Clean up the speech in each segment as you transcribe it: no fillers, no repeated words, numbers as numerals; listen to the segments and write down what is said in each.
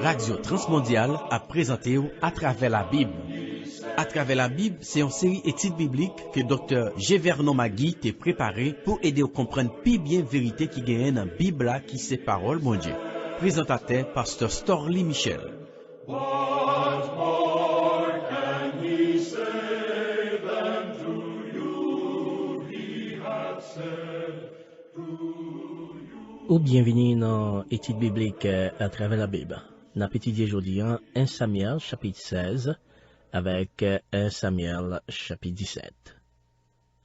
Radio Transmondiale a présenté à travers la Bible. À travers la Bible, c'est une série études bibliques que Dr. Gévernon Magui t'a préparé pour aider à comprendre plus bien la vérité qui gagne dans la Bible qui c'est parole mon Dieu. Présentateur Pasteur Storly Michel. Ou bienvenue dans l'étude biblique à travers la Bible. Nous étudions aujourd'hui 1 Samuel chapitre 16 avec 1 Samuel chapitre 17.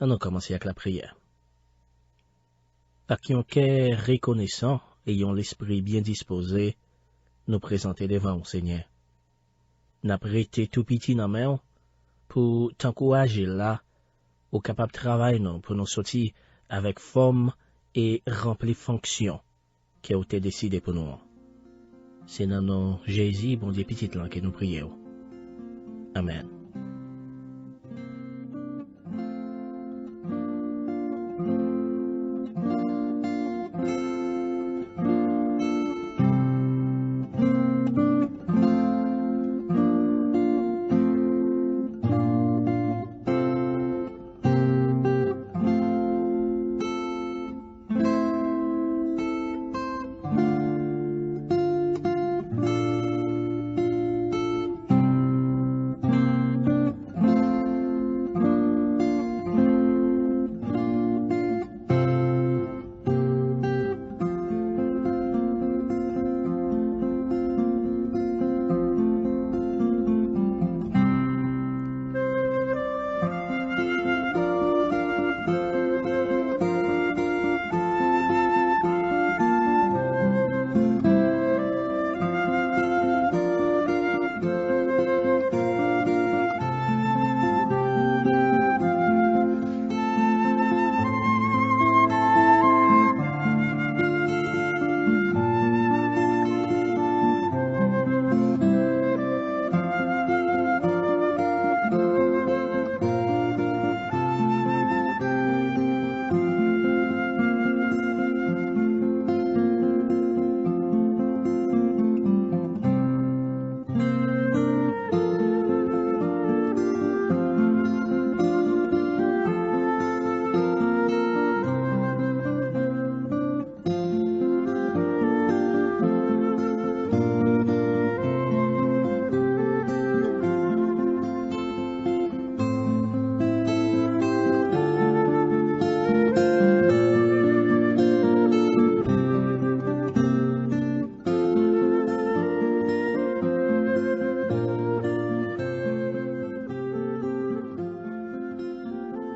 On a commencé avec la prière. Par qui on est reconnaissant, ayant l'esprit bien disposé, nous présenter devant au Seigneur. Nous prêté tout petit dans main pour t'encourager là, au capable de travailler pour nous sortir avec forme et remplir fonction qui a été décidé pour nous. C'est dans nos Jésus, bon Dieu petit là que nous prions. Amen.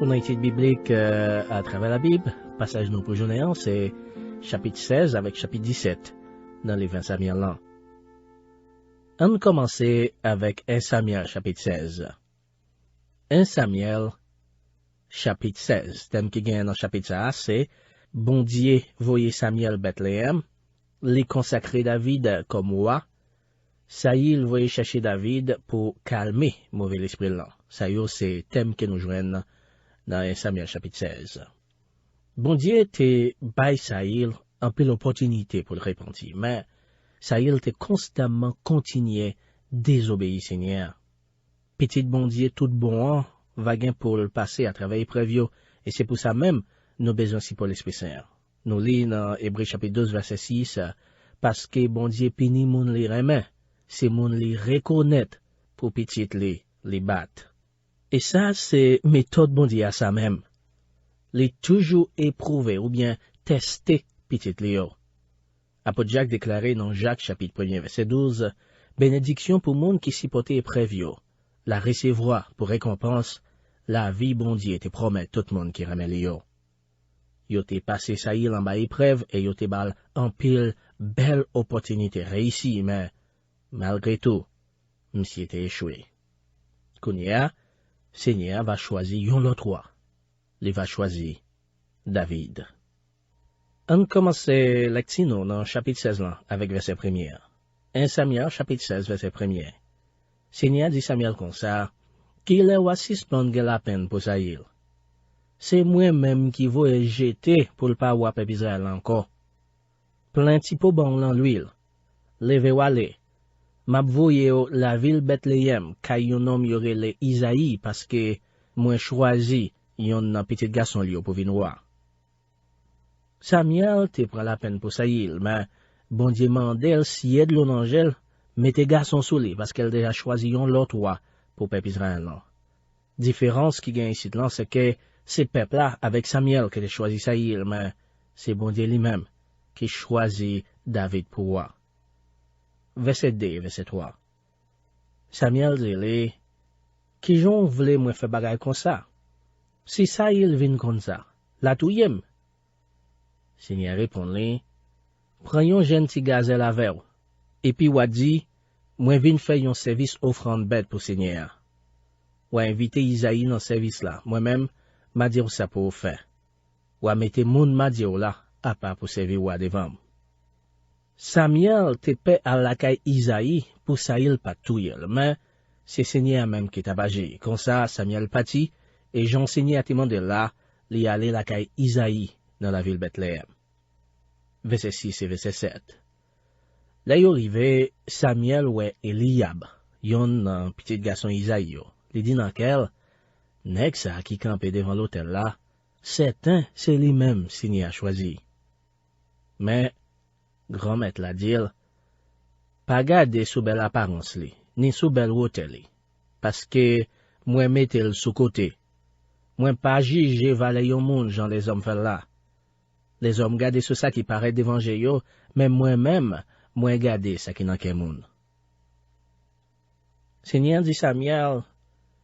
Pour une étude biblique à travers la Bible, passage nous pour journée, c'est chapitre 16 avec chapitre 17 dans les 20 Samuel là. On commence avec 1 Samuel chapitre 16. 1 Samuel chapitre 16. Thème qui gagne dans chapitre 16, c'est bon Dieu voyez Samuel Bethléem, les consacrer David comme roi. Saïl voyait chercher David pour calmer mauvais esprit là. Ça y est, c'est thème que nous joignons dans 1 Samuel chapitre 16. Bon Dieu te bail Saïl un peu l'opportunité pour le repentir, mais Saïl te constamment continué désobéir Seigneur. Petit bon Dieu tout bon va gain pour le passer à travers l'épreuve, et c'est pour ça même nous besoin si pour l'Esprit Saint. Nous lisons dans Hébreux chapitre 12 verset 6, parce que bon Dieu pini moun li remet, c'est moun li reconnaître pour petit les battre. Et ça, c'est méthode bon Dieu à ça même. Les toujours éprouver ou bien tester petit Léo. Apôtre Jacques déclaré dans Jacques chapitre 1 verset 12, bénédiction pour monde qui s'y portait épreuve, la recevoir pour récompense, la vie bon Dieu te promet tout le monde qui remet Léo. Yo te passé ça y en bas épreuve et yo te bal en pile belle opportunité réussie, mais malgré tout, m'si était échoué. Kounia, Seigneur va choisir yon l'autre roi. Il va choisir David. On commence lectino dans chapitre 16 là, avec verset 1er. 1 Samuel chapitre 16 verset 1er. Seigneur dit Samuel comme ça, qu'il est roi suspendre la peine pour Saïl. C'est moi-même qui vais jeter pour le pas roi peuple Israël encore. Plein petit pot bon dans l'huile. leve wale. M'a voye yo la ville Bethléem, kay yon nom yore le Isaïe, parce que moi choisi yon nan petit garçon li yo pour vin roi. Samuel te prend la peine pour Saïl, mais bon Dieu mandel si aide l'on angel, mette garçon sous lui, parce qu'elle déjà choisi yon l'autre roi pour peuple Israël. Différence qui gagne ici, c'est que c'est peuple là, avec Samuel, qui a choisi Saïl, mais c'est bon Dieu lui-même qui choisit David pour roi. Verset 2, verset 3. Samuel dit, qui j'en voulais moi faire bagaille comme ça? Si Saïl vient comme ça, la touyem. Seigneur répond, prends yon gentil gazelle avec, et puis ou dit, moi vin faire yon service offrande bête pour Seigneur. Ou inviter Isaïe dans service là, moi-même, m'a dit ça pour faire. Ou mettez moun m'a dit là, à part pour servir ou devant. Samuel te paie à la caille Isaïe pour Saïl pas touyer, mais c'est Seigneur même qui t'a bagé. Comme ça, Samuel parti, et j'enseignais à te demander là, li aller la caille Isaïe dans la ville Bethléem. Verset 6 et verset 7. Là yo rive, Samuel ouais Eliab, yon petit garçon Isaïe yo. Li dit dans quel, nèg ça qui campait devant l'hôtel là, certain c'est lui-même signé a choisi. Mais, grand maître la dit, pas garder sous belle apparence li, ni sous belle hôtel li, parce que moi mette le sous côté. Moi pas juger valer yon moun jan les hommes fait là. Les hommes gardent sur ça qui paraît devant yo, mais moi-même, moi garder ça qui n'en qu'un moun. Seigneur dit Samuel,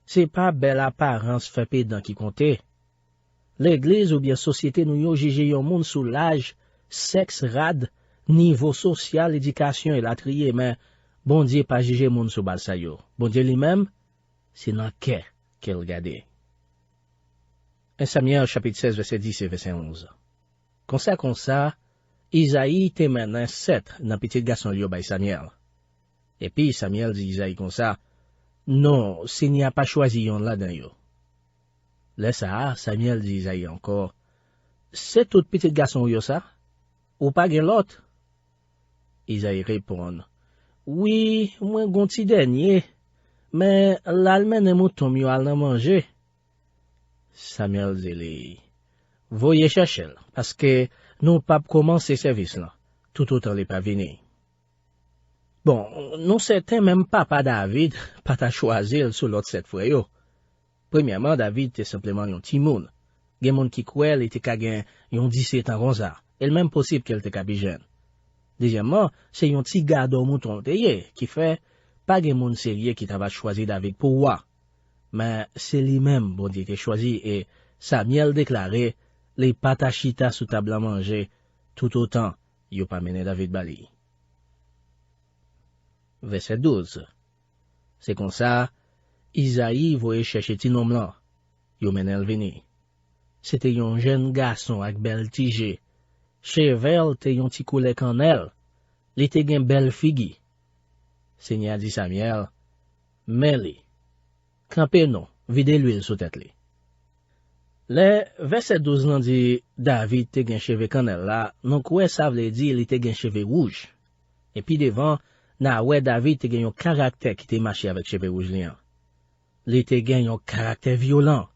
c'est pas belle apparence fait pédant qui comptait. L'église ou bien société nous yo juge yon moun sous l'âge, sexe rad, niveau social, éducation et la trier, mais bon Dieu pas juger moun sous bal sa yo. Bon Dieu lui-même, c'est dans qu'est qu'elle regarde. 1 Samuel chapitre 16 verset 10 et verset 11. Comme ça, Isaïe te mène un sceptre dans petit garçon li yo bay Samuel. Et puis Samuel dit Isaïe comme ça, non, s'il n'y a pas choisi yon là dans yo. Là ça, Samuel dit Isaïe encore, c'est tout petit garçon yo ça? Ou pas gen l'autre? Isaïe répond, oui, moi gonti dernier, mais l'almen mouton yo al nan manger. Samuel dit, voyez chercher, parce que nous pas commencer service là, tout autant les pas venir. Bon, non certain même papa David, pas t'a choisi sur l'autre cette fois yo. Premièrement, David était simplement un petit moun. Gen moun qui kwel était ka gen yon 17 ans ronza, et le même possible qu'elle te ka jeune. Deuxièmement, c'est un petit gardon mouton teye, qui fait, pas gen moun sérieux qui t'a choisi David pour roi. Mais c'est lui-même, bon Dieu, qui choisi, et Samuel déclaré, les patachita sous table à manger, tout autant, yo pas mené David Bali. Verset 12. C'est comme ça, Isaïe voyait chercher ti nom là, yo mené el vini. C'était un jeune garçon avec belle tige, chevel te yon ti koule kanel, li te gen belle figi. Seigneur dit Samuel, mêlé. Campé non, vide l'huile sous tête li. Le verset 12 nan dit David te gen cheve kanel là, non quoi ça veut dire il te gen cheve rouge. Et puis devant, na ouais David te gen yon caractère qui te marché avec cheve rouge lian. Li te gen yon caractère violent.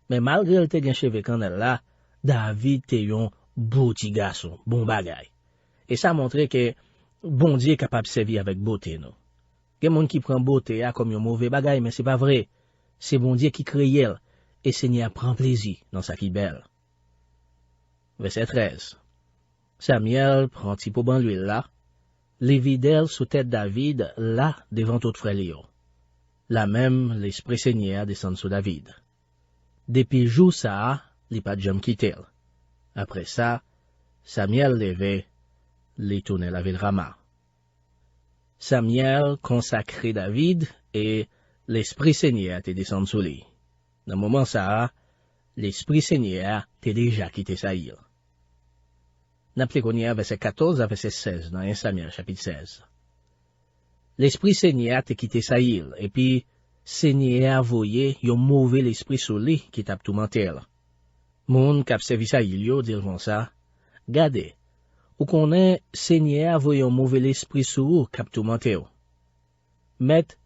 Mais malgré il te gen cheve kanel là, David te yon beau petit garçon, bon bagay. Et ça montre que bon Dieu est capable de servir avec beauté non. Gen moun qui prend beauté a comme un mauvais bagay, mais c'est pas vrai. C'est bon Dieu qui crée elle, et Seigneur prend plaisir dans sa qui belle. Verset 13. Samuel prend petit pot ban l'huile là, les videl sous tête David là devant tout frère Léo. Là même l'esprit Seigneur descend sur David. Depuis jour ça, li pas jamais quitté. Après ça, Samuel levé, li tourné la ville Rama. Samuel consacré David et l'Esprit Seigneur te descendu sur lui. Dans le moment ça, l'Esprit Seigneur te déjà quitté Saïl. N'appelez qu'on y a verset 14 à verset 16 dans 1 Samuel chapitre 16. L'Esprit Seigneur te quitté Saïl et puis Seigneur a voyé yon mauvais l'esprit sur lui qui t'a tout mentel. Moun k'ap servi Saïl yo dire comme ça, gade, ou konnen Seigneur voye un mauvais esprit sur ou k'ap tourmente ou. Met,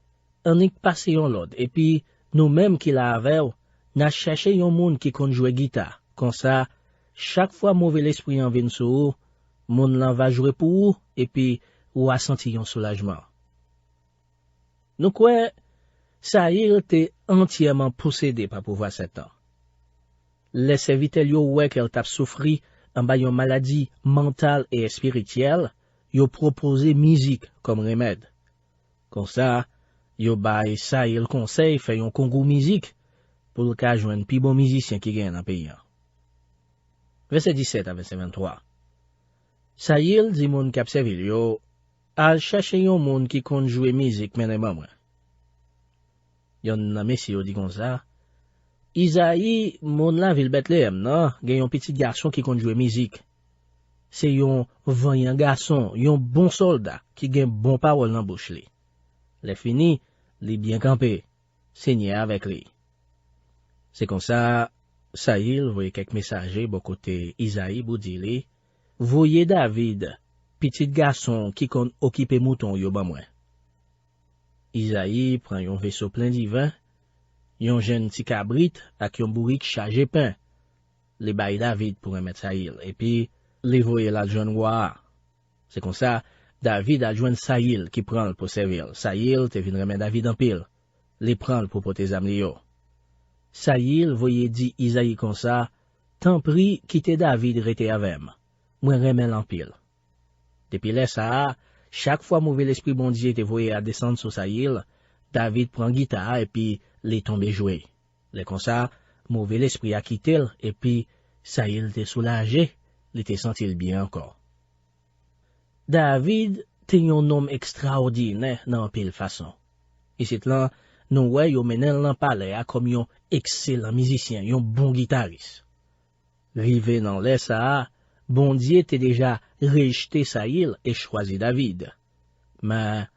an ik pase yon l'autre, et puis nous-mêmes qui la avec n'a cherché yon moun qui kon jouer guitare. Comme ça, chaque fois mauvais esprit en vient sur ou, moun lan va jouer pour ou, et puis ou a senti yon soulagement. Nous quoi, Saïl était entièrement possédé par pouvoir Satan. Les serviteurs yo ouais qu'elle t'a souffri en bas yon maladie mentale et spirituelle, yo proposé musique comme remède. Comme ça, yo bay Saïl conseil fait yon concours musique pour le cas joindre pi bon musicien qui gagne dans pays. Verset 17 à verset 23. Saïl dit moun k'ap servil yo, al chercher yon moun qui kon jouer musique menement moi. Yon nan messi yo dit comme ça, Isaïe, moun la vil Bethléem, non, gen yon petit garçon qui kon jouer musique. C'est yon vaillant garçon, yon bon soldat qui gen bon parole dans bouche li. Le fini, li bien campé, Seigneur avec lui. C'est comme ça, Saïl voyait quelques messagers bon côté Isaïe pour dire li, voyez David, petit garçon qui kon occupé mouton yo ban moi. Isaïe prend yon vaisseau plein de vin, yon jeune petit cabrit ak yon bourrique chargé pain. Les bay David pour remettre Saïl, et puis les voyez la jeune roi. C'est comme ça, David a joint Saïl qui prend pour servir. Saïl te vin remettre David en pile. Les prend pour porter zam li yo. Saïl voyait dit Isaïe comme ça, tant pris quitter David rete avem. Moi remet en pile. Depuis là ça, chaque fois mauvais l'esprit bon Dieu te voyé à descendre sur Saïl, David prend guitare et puis les tombe jouer. Les comme ça, mauvais l'esprit a quitté et puis Saïl te soulagé, il te senti bien encore. David te un homme extraordinaire dans pile façon. Ici là, nous ouais yo menel nan palais a comme un excellent musicien, un bon guitariste. Rivé dans l'air ça, bon Dieu te déjà rejeté Saïl et choisi David. Mais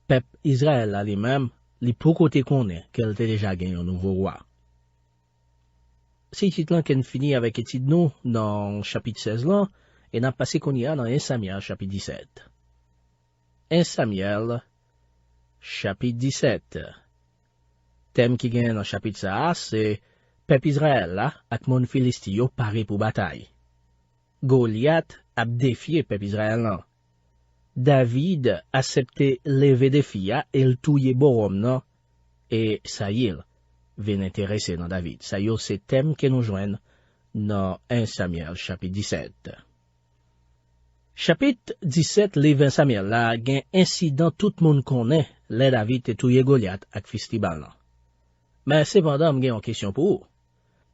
peuple Israël là lui-même, li pour côté connaît qu'elle t'a déjà gagné un nouveau roi. Si titre qu'on finit avec étude nous dans chapitre 16 là, et n'a passé qu'on y a dans 1 Samuel chapitre 17. 1 Samuel chapitre 17. Thème qui gagne dans chapitre ça, c'est peuple Israël là, ak mon Philistio paré pour bataille. Goliath a défié peuple Israël là. David accepté lever défi et le touyer borom non, et Saïl vient intéresser dans David. Ça y est, c'est thème que nous joignent dans 1 Samuel chapitre 17. Chapitre 17, les 20 Samuel, là, gen incident tout le monde connaît, les David te touye Goliath ak festival là. Mais cependant, m'gen en question pour vous.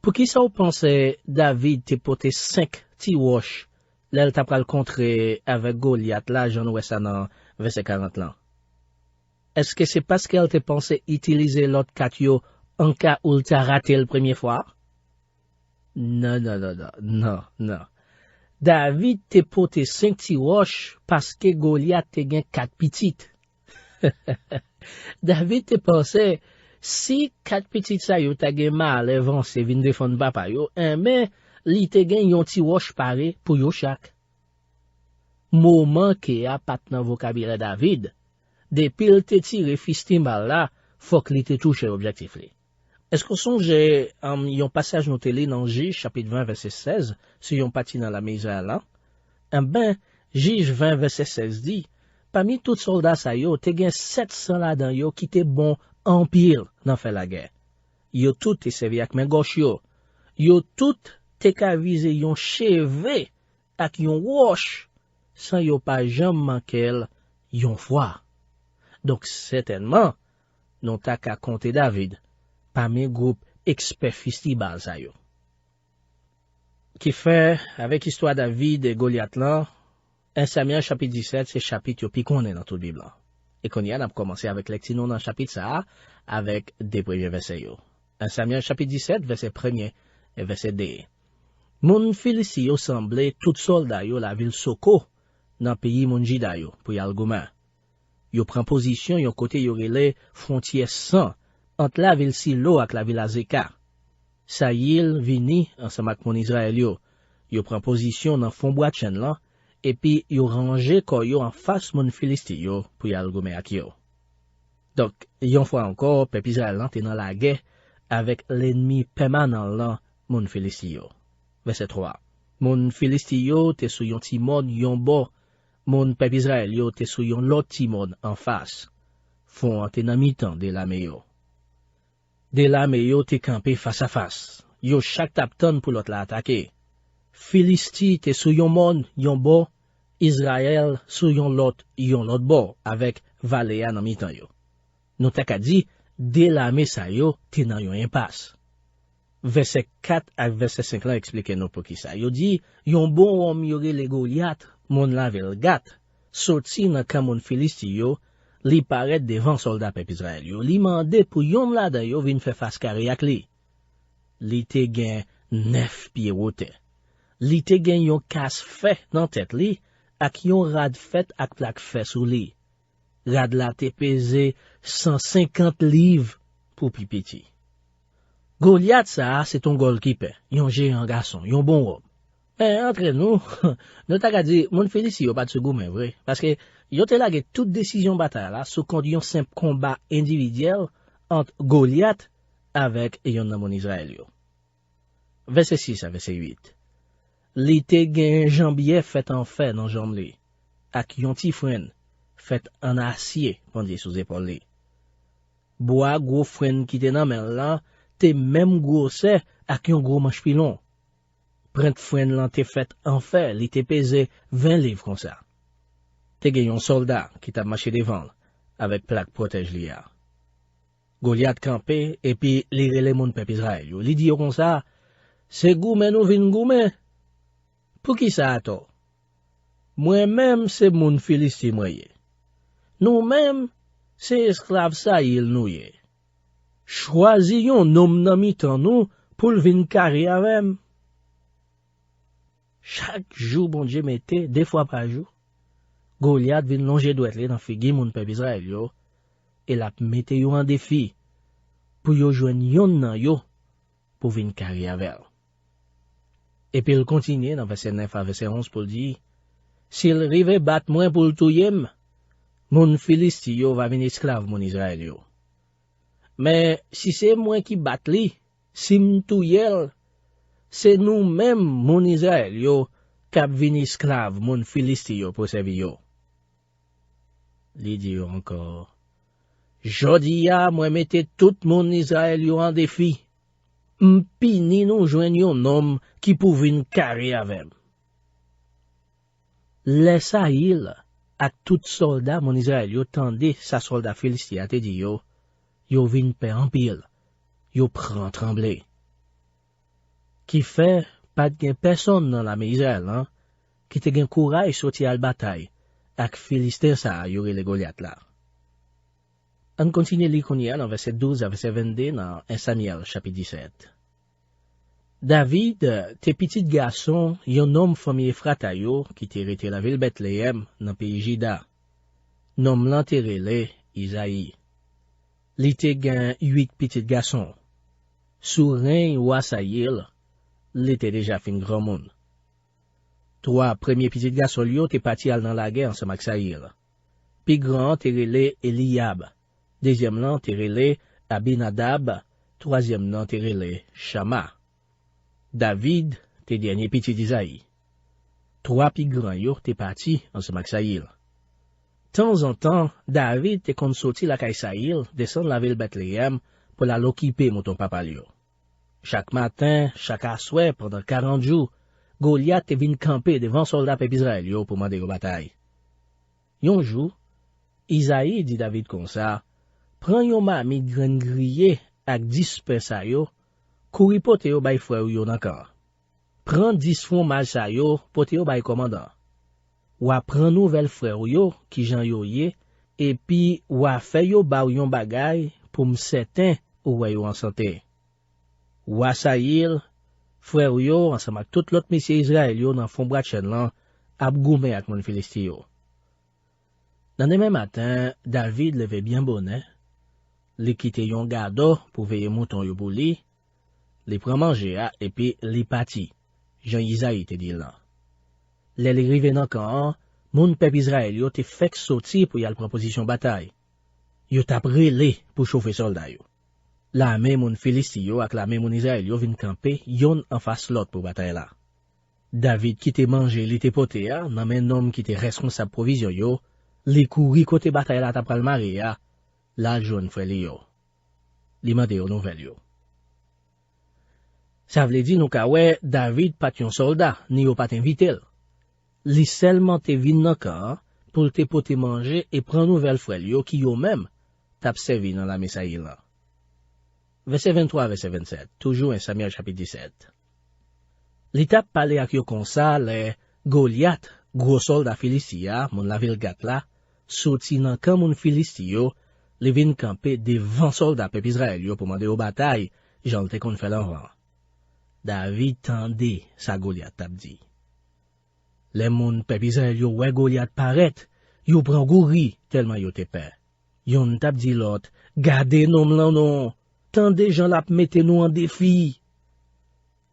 Pour qui ça vous pensez David te porté 5 petits roches, l'elle t'a pral contrer avec Goliath là, j'en ouè ça dans verset 40 là. Est-ce que c'est parce qu'elle te pensé utiliser l'autre 4 yo en cas où t'as raté la première fois? Non. David te porté 5 petits roches parce que Goliath te gen 4 petites. David te pensé, si 4 petites sa yo ta gen mal avancé vin défendre papa yo, mais li te gen yon ti roche paré pour yo chaque. Moment que a pat nan vocabulaire David, depuis il te tire festival là, faut que li te touche objectif li. Est-ce qu'on songe yon passage nou télé dans Juge chapitre 20 verset 16, si yon pati dans la maison là? Juge 20 verset 16 dit, parmi tout soldats sa yo, te gen 700 la dan yo qui te bon en pile dans fait la guerre. Yo tout te servi ak men gauche yo. Yo tout te ka vize yon cheve ak yon roche, sans yo pa jam mankel yon foi. Donc certainement, non ta ka compter David parmi groupe expert festival sa yo. Qui fait avec histoire David et Goliath là, 1 Samuel chapitre 17, c'est chapitre pi konnen dans toute Bible. Et qu'on y a commencé avec lectino dans chapitre ça, avec des premiers versets yo. 1 Samuel chapitre 17, verset 1er et verset 2. Moun Filisti yo semblé tout soldat yo la ville Soko, dans pays moun Jida yo, pour yal goumen. Yo prend position yon côté yo relé frontière 100, entre la ville Silo ak la ville Azeka. Saïl vini ensemble ak mon Israël yo prend position dans fond bois de chêne là, et puis yo rangé ko yo en face moun Filisti yo pour y al goumen ak yo. Donc, yon fois encore, peuple Israël lan te dans la guerre avec l'ennemi permanent lan, moun Filisti yo. Verset 3. Moun Filisti yo te sou yon timon yon bo, moun peuple Israël yo te sou yon lot timon en face. Fon te nan mi-tan de la yo. De la yo te campé face à face. Yo chaque tap ton pour l'autre la attaquer. Filisti te sou yon mon yon bo, Israël sou yon lot bo, avec Valéa nan mi-tan yo. Nou ta ka di, de la sa yo te nan yon impasse. Verset 4 ak verset 5 la explike nou pou ki sa. Yo di, yon bon homme yore le Goliath, moun lavel gat, sorti nan kamon Filisti yo, li paret devan soldat pep Israël yo. Li mande pou yon la da yo vin fe faskari ak li. Li te gen 9 piye wote. Li te gen yon kas fe nan tet li, ak yon rad fet ak plak fe sou li. Rad la te peze 150 liv pou pipiti. Goliath sa, c'est ton goalkeeper, yon géant garçon, yon bon homme. Mais entre nous, nous t'a dit, moun Filisti yo pas de secou men vrai, parce que yo te lage toute décision bataille là, sous conduit un simple combat individuel entre Goliath avec yon nan mon Israël yo. Verset 6 à verset 8. Li te gen jambier fait en fer nan jambe li, ak yon ti fren fait en acier pendant sous épaule li. Bois gros fren qui te nan men là, te même grosse ak yon gros manche pilon. Prent fren lan te fait en fer, li te pese 20 livres comme ça. Te gen yon soldat qui t'a marché devant avec plaque protège li a. Goliath campé et puis li rele moun peuple Israël yo. Li di yo comme ça, c'est goumen nou vin goumen. Pour qui ça ato? Moi-même c'est moun Filisti moye. Nous-même c'est esclave Saïl nou ye. Choisi yon nom nan mi-tan nou pou vin kari avem. Chaque jour, bon Dieu mette, 2 fois par jour, Goliath vin longe doit li nan figi moun peuple Israël yo, et la mette yo en défi, pou yo jwenn yon nan yo, pou vin kari avel. Et puis il continue dans verset 9 à verset 11 pour dire, s'il rive bat mwen pou l'touyem, moun Filisti yo va vin esclave moun Israël yo. Mais si c'est moi qui bat li, si m'touyel, c'est nous-mêmes, mon Israël yo, k'ap vin esclave, mon Filisti yo, pour servi yo. Li di yo encore, jodi ya, moi mette tout mon Israël yo en défi. M'pini nou jwen yon nom qui pou vin kari avem. Le Saïl, ak tout soldat mon Israël yo tande sa soldat Filisti a te di yo, yo vin pe en pile, yo pran tremble. Qui fait, pas gen personne dans la Israël, hein, qui te gen courage sorti al bataille, ak Filistin sa yore le Goliath la. On continue li konye dans verset 12 à verset 22 dans 1 Samuel chapitre 17. David, te petit garçon, yon homme famille frata yo, qui te rete la ville Bethléem, dans pays Jida. Nom l'enterrele Isaïe. Li te gen 8 petits garçons. Sous rein ou Saïl, li te déjà fin grand monde. 3 premiers petits garçons yo te parti al dans la guerre ensemble avec Saïl. Pi grand te rele Eliab. Deuxième nan te rele Abinadab. Troisième nan te rele Shama. David te dernier petit d'Isaïe. 3 pi grand yo te parti ensemble avec Saïl. Temps en temps, David te kon sorti la kay Saïl, descend la ville Bethléem pour la l'occuper mouton papa yo. Chaque matin, chaque asoué, pendant 40 jours, Goliath te vin camper devant soldat pep Israël yo pour mande yo bataille. Yon jour, Isaïe dit David comme ça, prend yon mami grain grillé ak 10 pesa yo, kouri pote yo bay frère yo nan kan. Prend 10 fromage sa yo, pote yo bay commandant. Ou a prend nouvel frère yo qui jan yo ye, et puis ou a fait yo ba yon bagay pour me certain ou yo en santé. Ou a Saïl, frère yo ensemble avec tout l'autre monsieur Israël yo dans fond bras chen lan, ap goumen ak mon Filisti yo. Dans le même matin, David levait bien bonnet, li kite yon gado pour veiller mouton yo pou li prend manger et puis li pati. Jean Isaïe te dit là. les rive nan kan, moun peuple Israël yo te fek sorti pour y al proposition bataille. Yo tap rele pour chauffer soldat yo. La même moun Filisti yo ak la même moun Israël yo vin camper yon en face l'autre pour bataille là. David qui te mangé li te pote ya, nan men nom qui te responsable provision yo, li kouri côté bataille là tap pral mare ya, la joine frère li yo. Li mande yo nouvel yo. Ça vle di nou ka wè David pat yon soldat, ni yo pat invitel. Li seulement te vin nan kan pour te pote manger et pran nouvel frère yo qui yo même tap servi dans la messaï là. Verset 23, verset 27, toujours en Samuel chapitre 17. Li tap pale ak yo konsa le Goliath, gros soldat Filistia, moun la vil gat la, soti nan kan moun Filistio, li vin kampe devant soldat peuple Israël yo pou mande yo bataille, jan te kon fè l'anvan. David tende sa Goliath tap di. Le moun peuple Israël yo wè Goliath paret, yo pran gouri telman yo te pe. Yon tap di lot, gade nom lan non, tende jan lap mette nou en défi.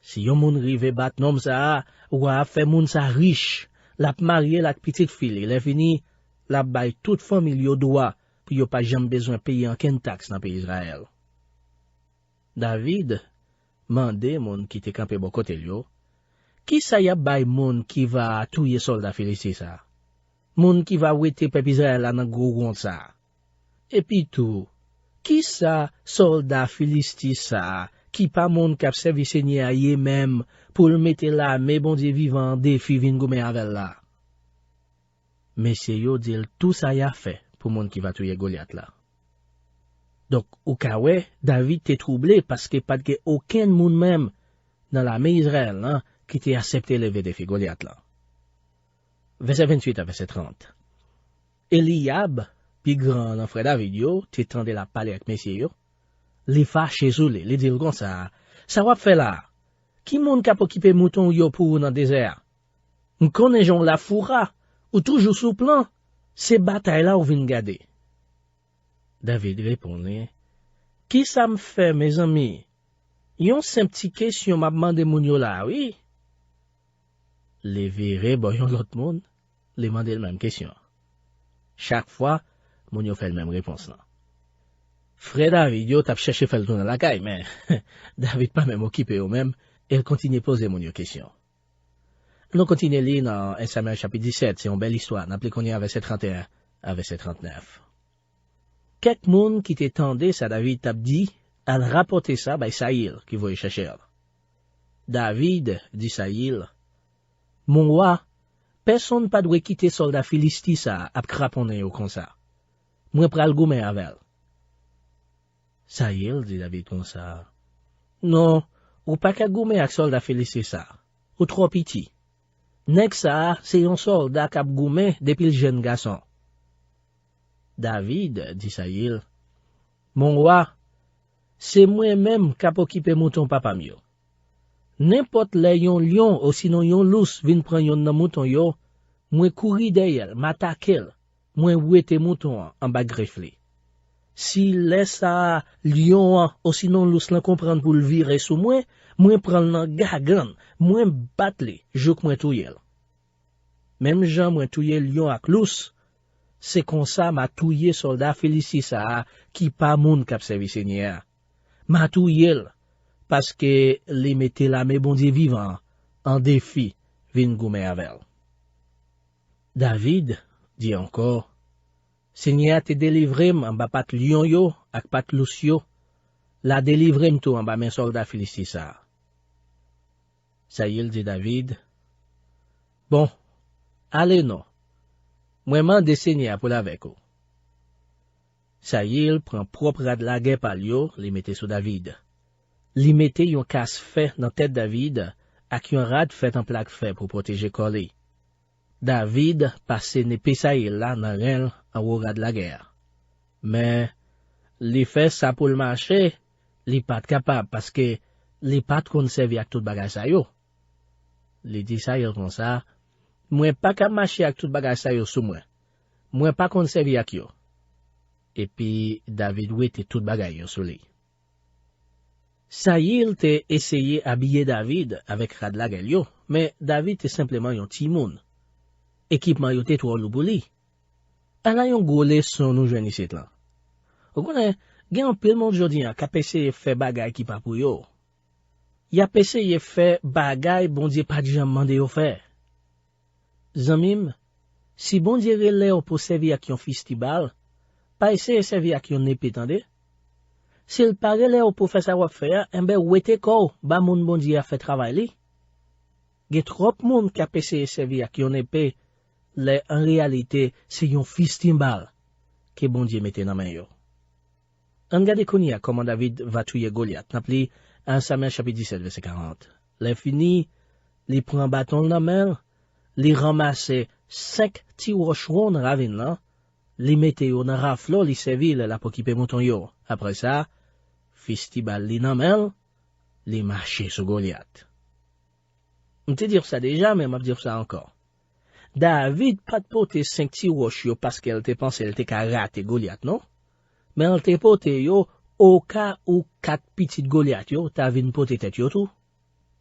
Si yon moun rive bat nom sa, ou a fait moun sa riche, lap marié lak petite fille, le fini, lap bay tout famille yo doa, pou yo pa jam besoin payer anken taxe dans pays Israël. David mande moun ki te kampe bo kote yo, ki sa y a bay moun ki va touye soldat Filisti sa? Moun ki va wete peuple Israël la nan gros ronde sa? Et puis tout, qui sa soldat Filisti sa, qui pa moun kap servi Seigneur a ye même, pour le mette la, mais bon Dieu vivant, défi vin goumen avec la. Messieurs yo dil tout ça y a fait, pour moun qui va touye Goliath la. Donc, ou ka wè, David te troublé, parce que pas de aucun moun même, dans la main Israël, hein, qui te accepté lever défi Goliath la. Verset 28 à verset 30. Eliab, pi grand nan frère David yo, te tende la pale ak mesye yo, li fache sou li dil kon sa wap fe la, ki moun kap okipe mouton yo pou nan désert? M'konnen jon la foura, ou toujou sou plan, se batay la ou vin gade. David reponne, ki sa m fe, mes amis? Yon sem ti kesyon m'a mande moun yo la, oui? Le vire bo yon lot moun, le mande le même question. Chaque fois, moun yo fait le même réponse là. Frère David yo tap cherché faire le tour dans la caille, mais David pas même occupé au même, et il continue poser moun yo question. Nous continuons lire dans 1 Samuel chapitre 17, c'est une belle histoire, n'appelez qu'on y a verset 31 à verset 39. Quelques moun qui t'étendait ça David tap dit, al rapporter ça by Saïl qui voyait chercher. David dit Saïl, mon roi, personne pas doit quitter soldat Filisti ça ap craponner au comme ça. Moi pral goumen avec. Saïl dit David comme ça. Non, ou pas qu'à goumen ak soldat Filisti ça. Ou trop petit. Nek ça, c'est un soldat k'ap goumen depuis le jeune garçon. David dit Saïl, mon roi, c'est moi-même k'ap occupé mouton papa mio. N'importe le yon lion ou sinon yon lousse vin pran yon nan mouton yo, moi couri derrière, m'attaquel, moi wete mouton en bas grefflé. Si laisse à lion ou sinon lousse l'en comprendre pour le virer sous moi prend nan gagan, moi battle, jouk moi touyel. Même Jean moi touye lion ak lousse, c'est comme ça m'a touye soldat Filisti ça qui pas moun k'ap servi Seigneur. M'a touyel parce que les mette la mais bon Dieu vivant en défi vin goumen avec. David dit encore, Seigneur te délivré en bas pat lion yo ak pat lousse yo, la délivré tout en bas men soldat Filisti ça. Saïl dit David, bon, allez non, moi mande Seigneur pour l'avec ou. Saïl prend propre rad la guerre par yo, li mette sous David. Li mette yon casse fait dans tête David, ak yon rad fait en plaque fait pour protéger collé. David passe n'épée Saïl là nan ren en haut rad la guerre. Mais, li fait ça pour le marché, li pas capable parce que li pas conservé ak tout bagay sa yo. Li dit Saïl comme ça, moi pas capable marcher ak tout bagay sa yo sou moi. Moi pas conservé ak yo. Et puis David wete tout bagay yo sou li. Saïl te essayé habiller David avec rad la guerre yo, mais David te simplement yon ti moun, équipement yo te trop lourd pour lui. Ala yon gros leçon nous jwenn ici là. Ou konnen, gen an pile monde jodi an ka essayer fè bagay ki pa pou yo. Y a essayer fè bagay bon Dieu pas jamais mandé yo fè. Zanmim, si bon Dieu relè ou pour servir ak yon festival, pas essayer servir ak yon épée tande. S'il pa relè ou pour faire ça wap fè, enbe wete ko, ba moun bon Dieu a fait travail li. Gen trop moun ka essayer servir ak yon épée, le en réalité c'est yon festival que bon Dieu mette nan men yo. An gade konya comment David va tuer Goliath. Napli 1 Samuel chapitre 17 verset 40. Le fini, li prend bâton nan men, li ramasse 5 ti rocheron nan ravine lan, li mette yo nan raflo, li servil la pou kipe mouton yo. Après ça, festival li nan men, li marche sur Goliath. M'te dire ça déjà, mais m'a dire ça encore. David pas pote 5 ti roche yo parce qu'elle te pense elle te ka rate Goliath, non? Mais elle te pote yo au cas où 4 petites Goliath yo, ta vin pote tête yo tout.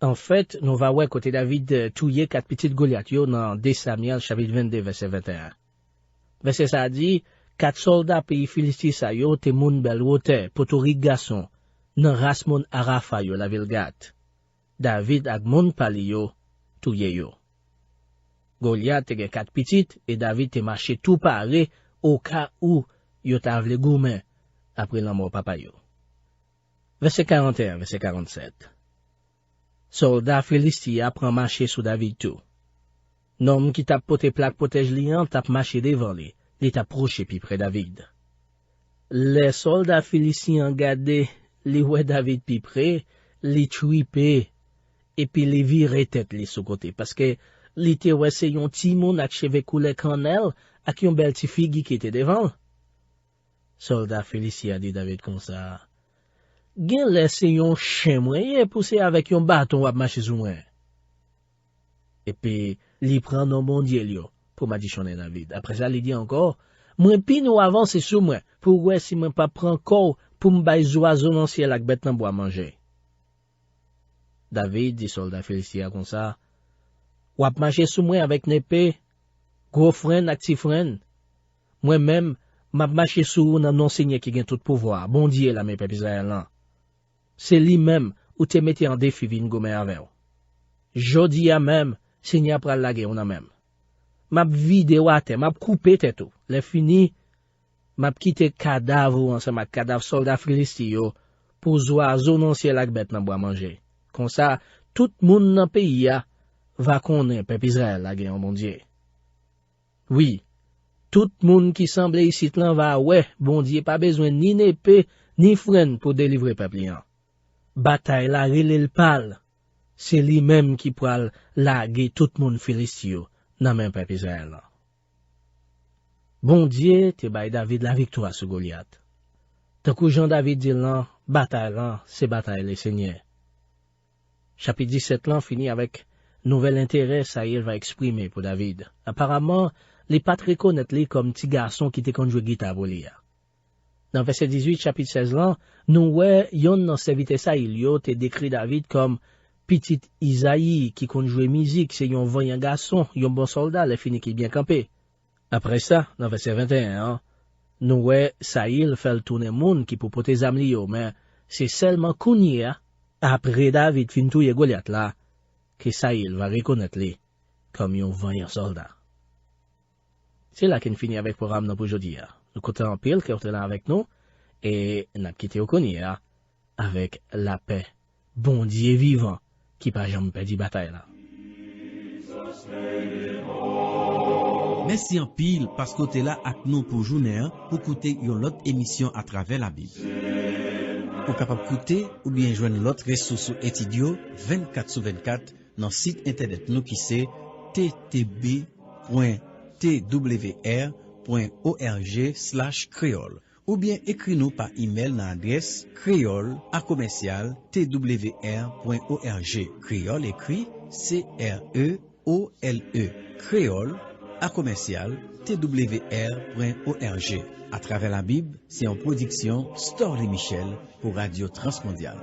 En fait, nous va ouais côté David touyer 4 petites Goliath yo dans 2 Samuel chapitre 22 verset 21. Verset ça dit, 4 soldats pays Philistis sa yo te moun bel wote, potorik garçon, nan ras moun Arafa yo la ville Gat. David ak moun pali yo, touye yo. Goliath te gen 4 petites et David te marché tout paré au cas où yo ta vle goumen après la mort papa yo. Verset 41, verset 47. Soldat Philistia prend marché sous David tout. Nom qui tap pote plaque protège liant tap marché devant li, li tap proche pi près David. Les soldats Philistien gade li wè David pi près, li tripe et puis li vire tête li sous côté parce que li te wè se yon ti moun ak cheve koule kanel ak yon bel ti figi qui était devant. Soldat Philistia dit David comme ça. Gen laisse yon chien mwen poussé avec yon bâton wap marcher sous moi. Et puis, li prend non bon Dieu yo, pour m'additionner David. Après ça, li dit encore, mwen pi nou avance sous moi, pour ouais si mwen pas prend corps pour m'bay oiseau dans ciel ak bête nan bois manger. David dit soldat Philistia comme ça, wap marcher sous moi avec n'épée, gros frein ak ti frein. Moi-même, m'a marché sous nan non seigneur qui gen tout pouvoir, bon Dieu la mes peuple Israël lan. C'est lui-même ou te mette en défi vin gome avec. Jodi a même, Seigneur pral la guerre on a même. M'a vide wate, m'a coupé tête ou. Le fini, m'a quitté cadavre ensemble avec cadavre soldat philistien pour oiseau non ciel ak bête nan bois manger. Comme ça, tout moun nan pays a va connaître peuple Israël la guerre bon Dieu. Oui, tout moun qui semble ici lan va ouais, bon Dieu pas besoin ni n'épée ni frein pour délivrer peuple yan. Bataille la relèl pal, c'est lui-même qui pral laguer tout moun Philistien nan men peuple Israël. Bon Dieu te bay David la victoire sur Goliath. Tant que Jean David dit lan, bataille lan, c'est bataille le Seigneur. Chapitre 17 lan finit avec nouvel intérêt ça il va exprimer pour David. Apparemment, les pas reconnaître li comme petit garçon qui te kon jouer guitare pour li. Dans verset 18, chapitre 16 lan, nous ouais, yon nan servite sa il yo te décrit David comme petit Isaïe qui kon jouer musique, c'est yon voyant garçon, yon bon soldat, le fini qui bien campé. Après ça, dans verset 21, nous ouais, Saïl fait le tourner moun qui pour porter zam li yo, mais c'est seulement Kounia, après David fin touye Goliath là, que Saïl va reconnaître li comme yon voyant soldat. C'est là qu'on finit avec le programme pour aujourd'hui. Nous comptons en pile qui est là avec nous et nous quitté au Konya avec la paix. Bon Dieu vivant qui pas jamais perdu bataille là. Merci en pile parce que tu es là avec nous pour journée pour écouter une autre émission à travers la Bible. Pour capable écouter ou bien joindre l'autre ressource étudio 24/24 dans le site internet nous qui c'est ttb.twr.org/creole ou bien écris-nous par email dans l'adresse creole@twr.org. Creole écrit CREOLE. Creole @twr.org. À travers la Bible, c'est en production Storlie Michel pour Radio Transmondiale.